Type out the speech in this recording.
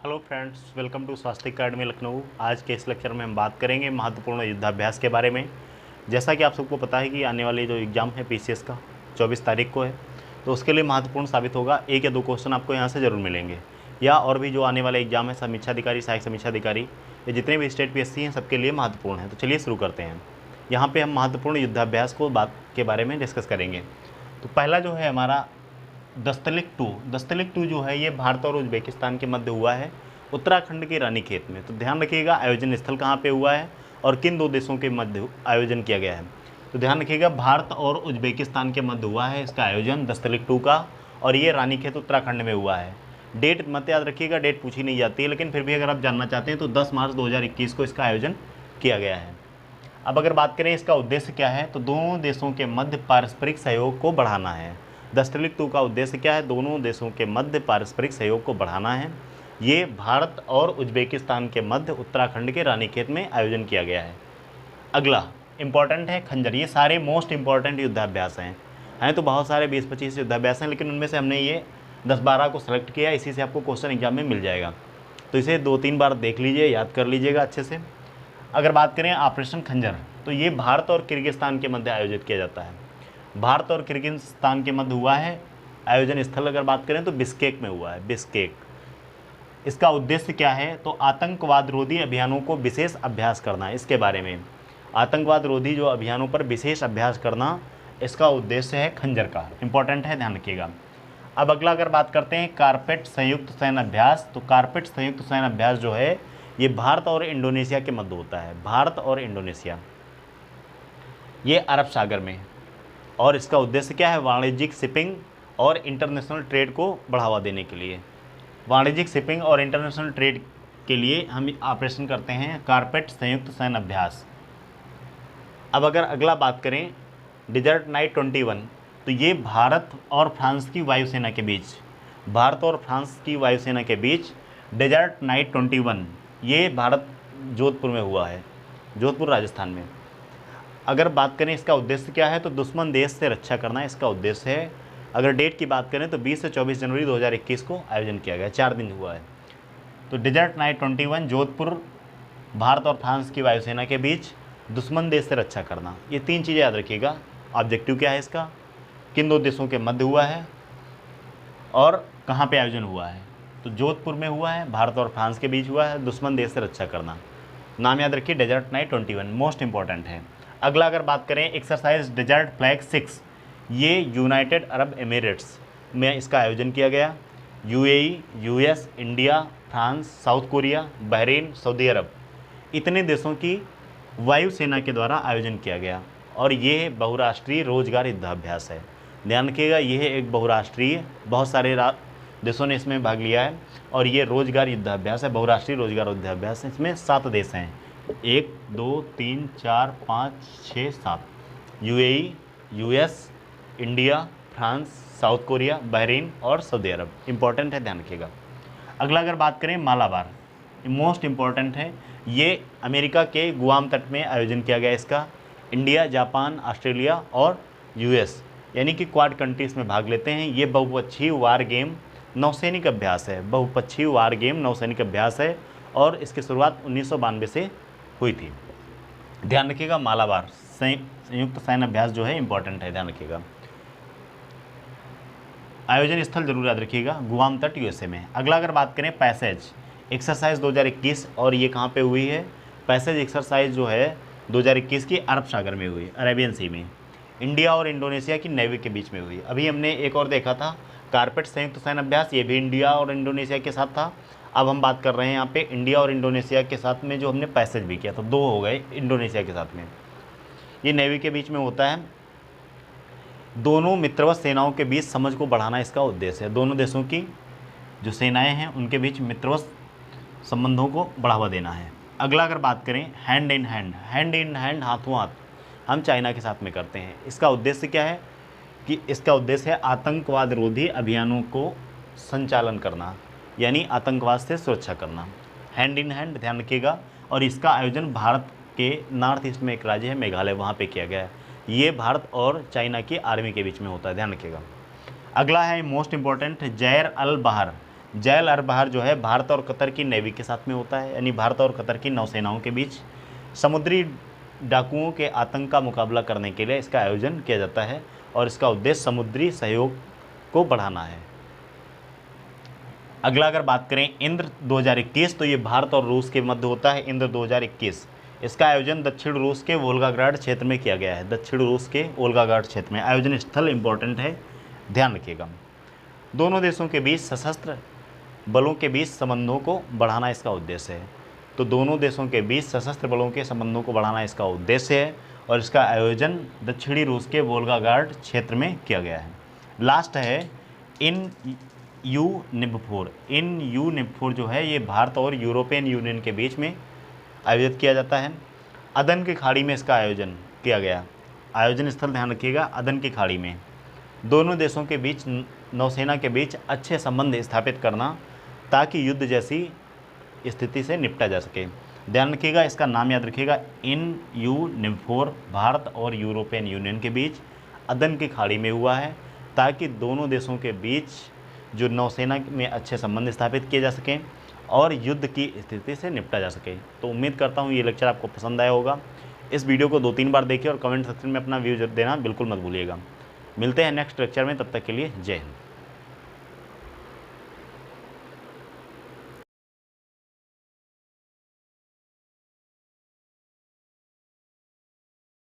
Hello friends, welcome to स्वास्थ्य अकादमी लखनऊ। आज के इस लेक्चर में हम बात करेंगे महत्वपूर्ण युद्धाभ्यास के बारे में। जैसा कि आप सबको पता है कि आने वाली जो एग्ज़ाम है पीसीएस का 24 तारीख को है, तो उसके लिए महत्वपूर्ण साबित होगा। एक या दो क्वेश्चन आपको यहाँ से ज़रूर मिलेंगे, या और भी जो आने वाले एग्जाम है समीक्षा अधिकारी, सहायक समीक्षा अधिकारी, ये जितने भी स्टेट पीएससी हैं सबके लिए महत्वपूर्ण है। तो चलिए शुरू करते हैं। यहाँ पर हम महत्वपूर्ण युद्धाभ्यास के बारे में डिस्कस करेंगे। तो पहला जो है हमारा दस्तलिक 2 जो है ये भारत और उज्बेकिस्तान के मध्य हुआ है, उत्तराखंड के रानीखेत में। तो ध्यान रखिएगा आयोजन स्थल कहाँ पे हुआ है और किन दो देशों के मध्य आयोजन किया गया है। तो ध्यान रखिएगा भारत और उज्बेकिस्तान के मध्य हुआ है इसका आयोजन दस्तलिक 2 का, और ये रानीखेत उत्तराखंड में हुआ है। डेट मत याद रखिएगा, डेट पूछी नहीं जाती है, लेकिन फिर भी अगर आप जानना चाहते हैं तो 10 मार्च 2021 को इसका आयोजन किया गया है। अब अगर बात करें इसका उद्देश्य क्या है, तो दोनों देशों के मध्य पारस्परिक सहयोग को बढ़ाना है। दस्तलिक 2 का उद्देश्य क्या है, दोनों देशों के मध्य पारस्परिक सहयोग को बढ़ाना है। ये भारत और उज्बेकिस्तान के मध्य उत्तराखंड के रानीखेत में आयोजन किया गया है। अगला इंपॉर्टेंट है खंजर। ये सारे मोस्ट इंपॉर्टेंट युद्धाभ्यास हैं तो बहुत सारे 20-25 युद्धाभ्यास हैं, लेकिन उनमें से हमने ये 10-12 को सेलेक्ट किया, इसी से आपको क्वेश्चन एग्जाम में मिल जाएगा। तो इसे 2-3 बार देख लीजिए, याद कर लीजिएगा अच्छे से। अगर बात करें ऑपरेशन खंजर, तो ये भारत और किर्गिस्तान के मध्य आयोजित किया जाता है। भारत और किर्गिस्तान के मध्य हुआ है। आयोजन स्थल अगर बात करें तो बिश्केक में हुआ है, बिश्केक। इसका उद्देश्य क्या है, तो आतंकवाद रोधी अभियानों को विशेष अभ्यास करना। इसके बारे में आतंकवाद रोधी जो अभियानों पर विशेष अभ्यास करना, इसका उद्देश्य है खंजर का। इंपॉर्टेंट है, ध्यान रखिएगा। अब अगला अगर बात करते हैं कारपेट संयुक्त सैन्य अभ्यास, तो कारपेट संयुक्त सैन्य अभ्यास जो है ये भारत और इंडोनेशिया के मध्य होता है। भारत और इंडोनेशिया, ये अरब सागर में, और इसका उद्देश्य क्या है, वाणिज्यिक शिपिंग और इंटरनेशनल ट्रेड को बढ़ावा देने के लिए। वाणिज्यिक शिपिंग और इंटरनेशनल ट्रेड के लिए हम ऑपरेशन करते हैं कारपेट संयुक्त सैन्य अभ्यास। अब अगर अगला बात करें डेजर्ट नाइट 21, तो ये भारत और फ्रांस की वायुसेना के बीच, भारत और फ्रांस की वायुसेना के बीच डेजर्ट नाइट 21, ये भारत जोधपुर में हुआ है, जोधपुर राजस्थान में। अगर बात करें इसका उद्देश्य क्या है, तो दुश्मन देश से रक्षा करना इसका उद्देश्य है। अगर डेट की बात करें तो 20 से 24 जनवरी 2021 को आयोजन किया गया, 4 दिन हुआ है। तो डेजर्ट नाइट 21 जोधपुर, भारत और फ्रांस की वायुसेना के बीच दुश्मन देश से रक्षा करना, ये 3 चीज़ें याद रखिएगा। ऑब्जेक्टिव क्या है इसका, किन दो देशों के मध्य हुआ है और कहाँ पर आयोजन हुआ है। तो जोधपुर में हुआ है, भारत और फ्रांस के बीच हुआ है, दुश्मन देश से रक्षा करना। नाम याद रखिए, डेजर्ट नाइट 21 मोस्ट इंपॉर्टेंट है। अगला अगर बात करें एक्सरसाइज डेजर्ट फ्लैग 6, ये यूनाइटेड अरब एमिरेट्स में इसका आयोजन किया गया। UAE, US, India, France, South Korea, Bahrain, सऊदी अरब, इतने देशों की वायुसेना के द्वारा आयोजन किया गया, और ये बहुराष्ट्रीय रोजगार युद्धाभ्यास है। ध्यान रखिएगा, ये एक बहुराष्ट्रीय, बहुत सारे देशों ने इसमें भाग लिया है, और ये रोजगार युद्धाभ्यास है, बहुराष्ट्रीय रोजगार युद्धाभ्यास है। इसमें 7 देश हैं, 1 2 3 4 5 6 7, UAE, US, India, France, South Korea, Bahrain और सऊदी अरब। इंपॉर्टेंट है, ध्यान रखिएगा। अगला अगर बात करें मालाबार, मोस्ट इंपॉर्टेंट है। ये अमेरिका के गुआम तट में आयोजन किया गया इसका। इंडिया, जापान, ऑस्ट्रेलिया और यूएस, यानी कि क्वाड कंट्रीज में भाग लेते हैं। ये बहुपक्षीय वार गेम नौसैनिक अभ्यास है, बहुपक्षीय वार गेम नौसैनिक अभ्यास है, और इसकी शुरुआत 1992 से हुई थी। ध्यान रखिएगा, मालाबार संयुक्त सैन्य अभ्यास जो है इंपॉर्टेंट है, ध्यान रखिएगा। आयोजन स्थल जरूर याद रखिएगा, गुआम तट यूएसए में। अगला अगर बात करें पैसेज एक्सरसाइज 2021, और ये कहाँ पे हुई है, पैसेज एक्सरसाइज जो है 2021 की अरब सागर में हुई, अरेबियन सी में, इंडिया और इंडोनेशिया की नेवी के बीच में हुई। अभी हमने एक और देखा था कारपेट संयुक्त सैन्य अभ्यास, ये भी इंडिया और इंडोनेशिया के साथ था। अब हम बात कर रहे हैं यहाँ पे इंडिया और इंडोनेशिया के साथ में जो हमने पैसेज भी किया, तो 2 हो गए इंडोनेशिया के साथ में। ये नेवी के बीच में होता है। दोनों मित्रवत सेनाओं के बीच समझ को बढ़ाना इसका उद्देश्य है। दोनों देशों की जो सेनाएं हैं उनके बीच मित्रवत संबंधों को बढ़ावा देना है। अगला अगर बात करें हैंड इन हैंड, हाथों हाथ, हम चाइना के साथ में करते हैं। इसका उद्देश्य क्या है, कि इसका उद्देश्य है आतंकवाद रोधी अभियानों को संचालन करना, यानी आतंकवाद से सुरक्षा करना। हैंड इन हैंड, ध्यान रखिएगा। और इसका आयोजन भारत के नॉर्थ ईस्ट में एक राज्य है मेघालय, वहाँ पे किया गया है। ये भारत और चाइना की आर्मी के बीच में होता है, ध्यान रखिएगा। अगला है मोस्ट इंपॉर्टेंट जैर अल बहर। जैल अरबहार जो है भारत और कतर की नेवी के साथ में होता है, यानी भारत और कतर की नौसेनाओं के बीच समुद्री डाकुओं के आतंक का मुकाबला करने के लिए इसका आयोजन किया जाता है और इसका उद्देश्य समुद्री सहयोग को बढ़ाना है। अगला अगर बात करें इंद्र 2021, तो ये भारत और रूस के मध्य होता है। इंद्र 2021 इसका आयोजन दक्षिण रूस के वोल्गाग्राड क्षेत्र में किया गया है। दक्षिण रूस के वोल्गाग्राड क्षेत्र में आयोजन स्थल इंपॉर्टेंट है, ध्यान रखिएगा। दोनों देशों के बीच सशस्त्र बलों के बीच संबंधों को बढ़ाना इसका उद्देश्य है। तो दोनों देशों के बीच सशस्त्र बलों के संबंधों को बढ़ाना इसका उद्देश्य है और इसका आयोजन दक्षिणी रूस के वोल्गाग्राड क्षेत्र में किया गया है। लास्ट है इन यूनिबफोर। इन यूनिबफोर जो है ये भारत और यूरोपियन यूनियन के बीच में आयोजित किया जाता है। अदन की खाड़ी में इसका आयोजन किया गया। आयोजन स्थल ध्यान रखिएगा, अदन की खाड़ी में। दोनों देशों के बीच नौसेना के बीच अच्छे संबंध स्थापित करना ताकि युद्ध जैसी स्थिति से निपटा जा सके। ध्यान रखिएगा, इसका नाम याद रखिएगा, इन यूनिबफोर भारत और यूरोपियन यूनियन के बीच अदन की खाड़ी में हुआ है ताकि दोनों देशों के बीच जो नौसेना में अच्छे संबंध स्थापित किए जा सकें और युद्ध की स्थिति से निपटा जा सके। तो उम्मीद करता हूँ ये लेक्चर आपको पसंद आया होगा। इस वीडियो को 2-3 बार देखिए और कमेंट सेक्शन में अपना व्यू देना बिल्कुल मत भूलिएगा। मिलते हैं नेक्स्ट लेक्चर में, तब तक के लिए जय हिंद।